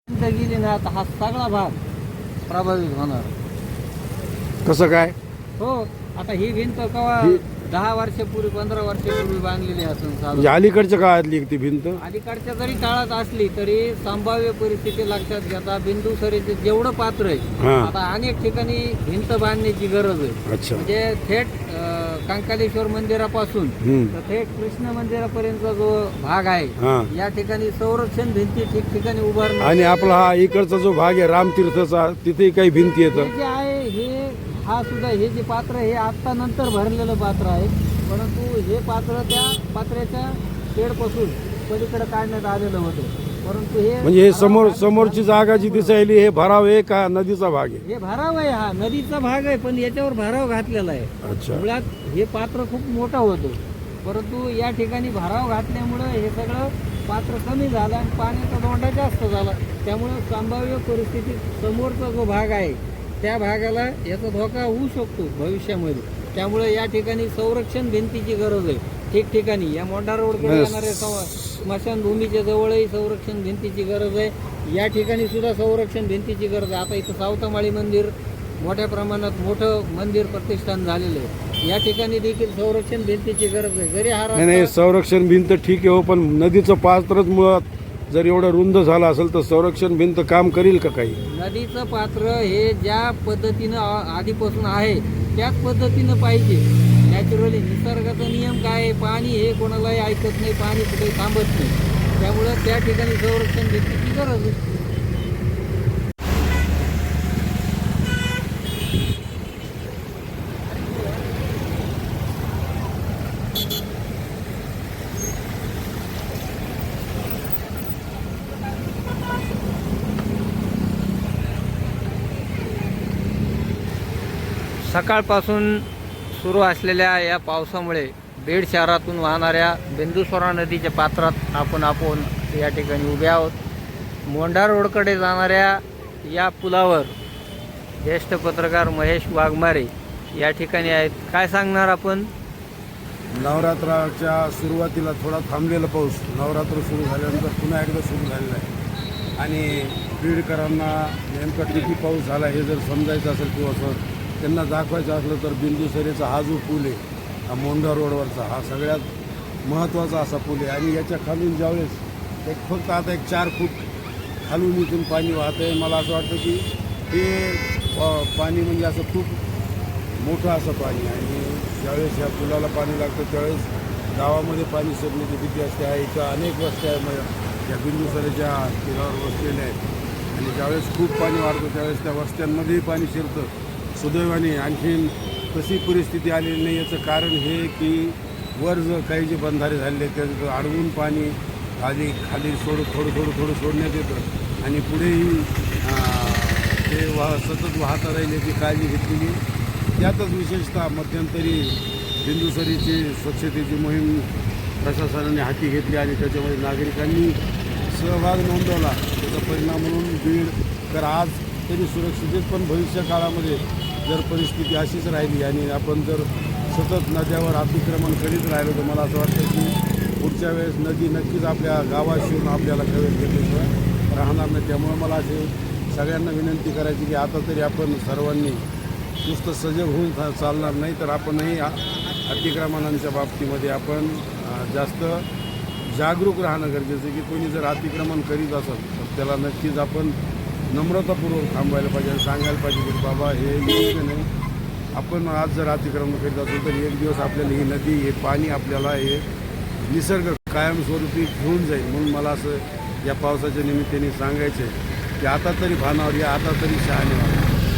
गेली ना तर हा सगळा भाग प्रभावित होणार. कसं काय? हो, आता ही भिंत केव्हा 10 वर्षापूर्वी 15 वर्षापूर्वी बांधलेली असून म्हणजे साधारण अलीकडच्या काळातली ती भिंत. अलीकडच्या जरी काळात असली तरी संभाव्य परिस्थिती लक्षात घेता बिंदुसरीचे जेवढं पात्र आहे, हा. आता अनेक ठिकाणी भिंत बांधण्याची गरज आहे. अच्छा. म्हणजे थेट कंकालेश्वर मंदिरापासून हम्म. तर थेट कृष्ण मंदिरापर्यंतचा जो भाग आहे, हा. या ठिकाणी संरक्षण भिंती ठिकठिकाणी उभारणं. आणि आपला हा इकडचा जो भाग आहे रामतीर्थचा, तिथेही काही भिंती हे येतं. जे आहे हा सुद्धा हे जे पात्र हे आत्ता नंतर भरलेलं पात्र आहे, परंतु हे पात्र त्या पात्र्याच्या शेडपासून पलीकडे काढण्यात आलेलं होतं. परंतु हे म्हणजे हे समोरची जागा जी दिसायली हे भराव आहे का नदीचा भाग आहे? हे भराव आहे, हा नदीचा भाग आहे, पण याच्यावर भराव घातलेला आहे. अच्छा. मुळात हे पात्र खूप मोठं होतं, परंतु या ठिकाणी भराव घातल्यामुळं हे सगळं पात्र कमी झालं आणि पाण्याचा दोंडा जास्त झाला. त्यामुळं संभाव्य परिस्थितीत समोरचा जो भाग आहे त्या भागाला याचा धोका होऊ शकतो भविष्यामध्ये. त्यामुळे या ठिकाणी संरक्षण भिंतीची गरज आहे ठिकठिकाणी. या मोंढा रोडकडे येणाऱ्या स्मशानभूमीच्या जवळही संरक्षण भिंतीची गरज आहे. या ठिकाणी सुद्धा संरक्षण भिंतीची गरज आहे. आता इथं सावतामाळी मंदिर मोठ्या प्रमाणात मोठं मंदिर प्रतिष्ठान झालेलं आहे, या ठिकाणी देखील संरक्षण भिंतीची गरज आहे. जरी हा नाही रस्ता संरक्षण भिंत ठीक आहे हो, पण नदीचं पात्रच मुळात जर एवढं रुंद झालं असेल तर संरक्षण भिंत काम करील का काही? नदीचं पात्र हे ज्या पद्धतीनं आधीपासून आहे त्याच पद्धतीनं पाहिजे. नॅचरली निसर्गाचा नियम काय आहे, पाणी हे कोणालाही ऐकत नाही, पाणी कुठेही थांबत नाही. त्यामुळं त्या ठिकाणी संरक्षण भिंतीची गरज आहे. सकाळपासून सुरू असलेल्या या पावसामुळे बीड शहरातून वाहणाऱ्या बिंदुसरा नदीच्या पात्रात आपण या ठिकाणी उभे आहोत. मोंढा रोडकडे जाणाऱ्या या पुलावर ज्येष्ठ पत्रकार महेश वाघमारे या ठिकाणी आहेत. काय सांगणार आपण? नवरात्राच्या सुरुवातीला थोडा थांबलेला पाऊस नवरात्र सुरू झाल्यानंतर पुन्हा एकदा सुरू झालेला आहे आणि बीडकरांना नेमका किती पाऊस झाला हे जर समजायचं असेल किंवा त्यांना दाखवायचं असलं तर बिंदुसरीचा हा जो पूल आहे, हा मोंढा रोडवरचा, हा सगळ्यात महत्त्वाचा असा पूल आहे. आणि याच्या खालून ज्यावेळेस फक्त आता 4 फूट खालून इथून पाणी वाहत आहे. मला असं वाटतं की हे पाणी म्हणजे असं खूप मोठं असं पाणी. आणि ज्यावेळेस या पुलाला पाणी लागतं त्यावेळेस गावामध्ये पाणी शिरण्याची भीती असते आहे. इथं अनेक वस्त्या या बिंदुसरीच्या तीरावर वसलेल्या आहेत आणि ज्यावेळेस खूप पाणी वाढतं त्यावेळेस त्या वस्त्यांमध्येही पाणी शिरतं. सुदैवाने आणखीन तशी परिस्थिती आलेली नाही. याचं कारण हे की वर काही जे बंधारे झालेले आहेत त्याचं अडवून पाणी खाली थोडं सोडण्यात येतं आणि पुढेही ते सतत वाहता राहील याची काळजी घेतलेली. त्यातच विशेषतः मध्यंतरी बिंदुसरीची स्वच्छतेची मोहीम प्रशासनाने हाती घेतली आणि त्याच्यामध्ये नागरिकांनी सहभाग नोंदवला. त्याचा परिणाम म्हणून बीडकर आज तरी सुरक्षित, पण भविष्य काळामध्ये जर परिस्थिती अशीच राहिली आणि आपण जर सतत नद्यावर अतिक्रमण करीत राहिलो तर मला असं वाटतं की पुढच्या वेळेस नदी नक्कीच आपल्या गावात शिवून आपल्याला कवेत घेतल्याशिवाय राहणार नाही. त्यामुळे मला असे सगळ्यांना विनंती करायची की आता तरी आपण सर्वांनी नुसतं सजग होऊन चालणार नाही, तर आपणही अतिक्रमणांच्या बाबतीमध्ये आपण जास्त जागरूक राहणं गरजेचं आहे. की कोणी जर अतिक्रमण करीत असेल तर त्याला नक्कीच आपण नम्रतापूर्वक थांबवायला पाहिजे आणि सांगायला पाहिजे की बाबा हे योग्य नाही. आपण आज जर अतिक्रमण करीत असेल तर एक दिवस आपल्याला ही नदी हे पाणी आपल्याला हे निसर्ग कायमस्वरूपी घेऊन जाईल. म्हणून मला असं या पावसाच्या निमित्ताने सांगायचं आहे की आता तरी भानावर या, आता तरी शहाणे व्हा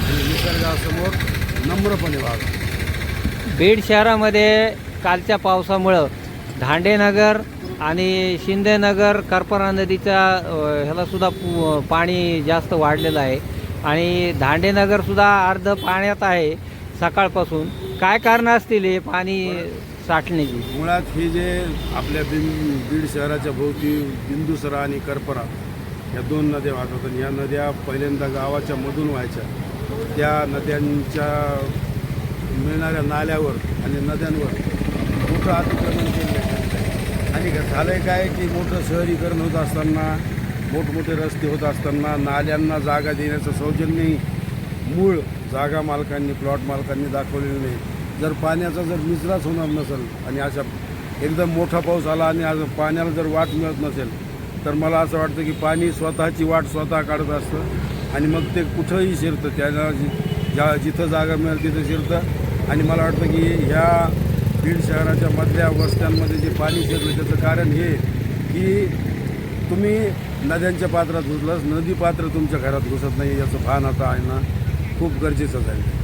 आणि निसर्गासमोर नम्रपणे व्हा. बीड शहरामध्ये कालच्या पावसामुळं धांडेनगर आणि शिंदेनगर करपरा नदीच्या ह्याला सुद्धा पाणी जास्त वाढलेलं आहे आणि धांडेनगरसुद्धा अर्ध पाण्यात आहे सकाळपासून. काय कारणं असतील हे पाणी साठण्याची? मुळात हे जे आपल्या बीड शहराच्या भोवती बिंदुसरा आणि करपरा या 2 नद्या वाहतात आणि या नद्या पहिल्यांदा गावाच्या मधून व्हायच्या. त्या नद्यांच्या मिळणाऱ्या नाल्यावर आणि नद्यांवर मोठं अतिक्रमण केलं आहे. आणि झालं आहे काय की मोठं शहरीकरण होत असताना मोठमोठे रस्ते होत असताना नाल्यांना जागा देण्याचं सौजन्यही मूळ जागा मालकांनी प्लॉट मालकांनी दाखवलेलं नाही. जर पाण्याचा जर निचराच होणार नसेल आणि अशा एकदम मोठा पाऊस आला आणि आज पाण्याला जर वाट मिळत नसेल तर मला असं वाटतं की पाणी स्वतःची वाट स्वतः काढत असतं आणि मग ते कुठंही शिरतं, त्याला जिथं जागा मिळेल तिथं शिरतं. आणि मला वाटतं की ह्या बीड शहराच्या मधल्या वस्त्यांमध्ये जे पाणी शिरलं त्याचं कारण हे की तुम्ही नद्यांच्या पात्रात घुसलास, नदी पात्र तुमच्या घरात घुसत नाही याचं भान आता आहे ना खूप गरजेचं आहे.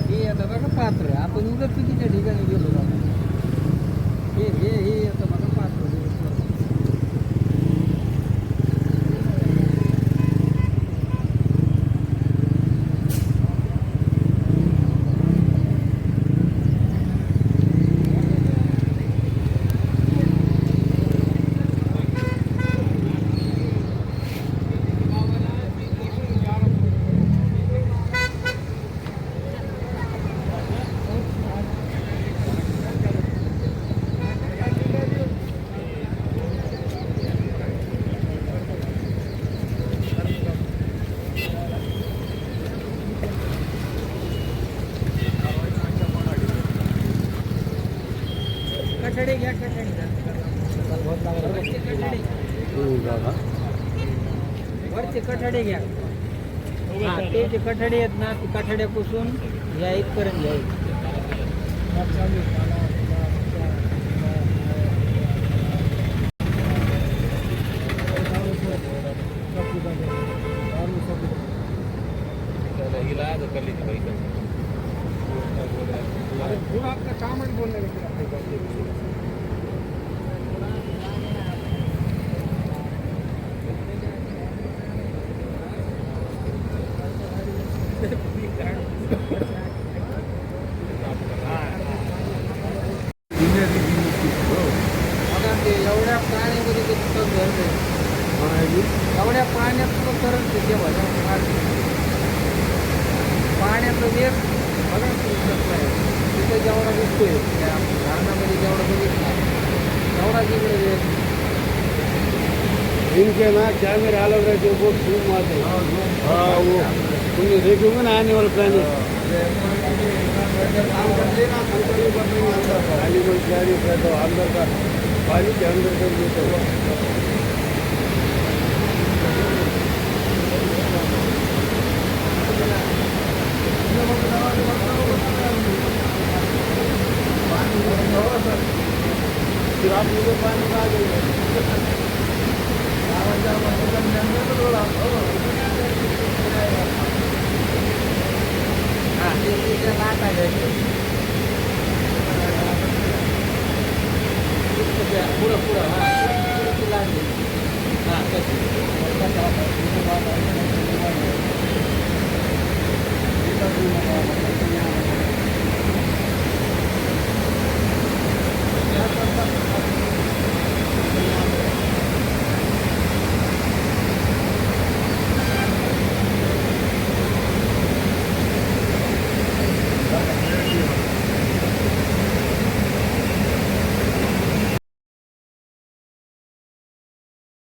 हे आता बघा पात्र आपण उगाच चुकीच्या ठिकाणी गेलो बाबा. हे आता बघा पात्र कठडे घ्या वरचे कठडे घ्या. हा ते जे कठडे आहेत ना ते कठड्यापासून या इथपर्यंत घ्यायचे. आता ते एवढ्या पाण्यामध्ये ते तिथं भरते, एवढ्या पाण्यात सुद्धा करत तिथे भजा पाण्याचं वेग बघा तिथं जेवढा दिसतोय त्या धरणामध्ये जेवढा बघितला तेवढा तिकडे वेग. इनके ना कैमरे अलग रहते हैं, वो जूम आते हैं. हाँ वो तुमने देखे होंगे ना आने वाले प्लान अंदर का पानी के अंदर कर देते हो. फिर आप मुझे पानी आ गई हा ते लाट आहे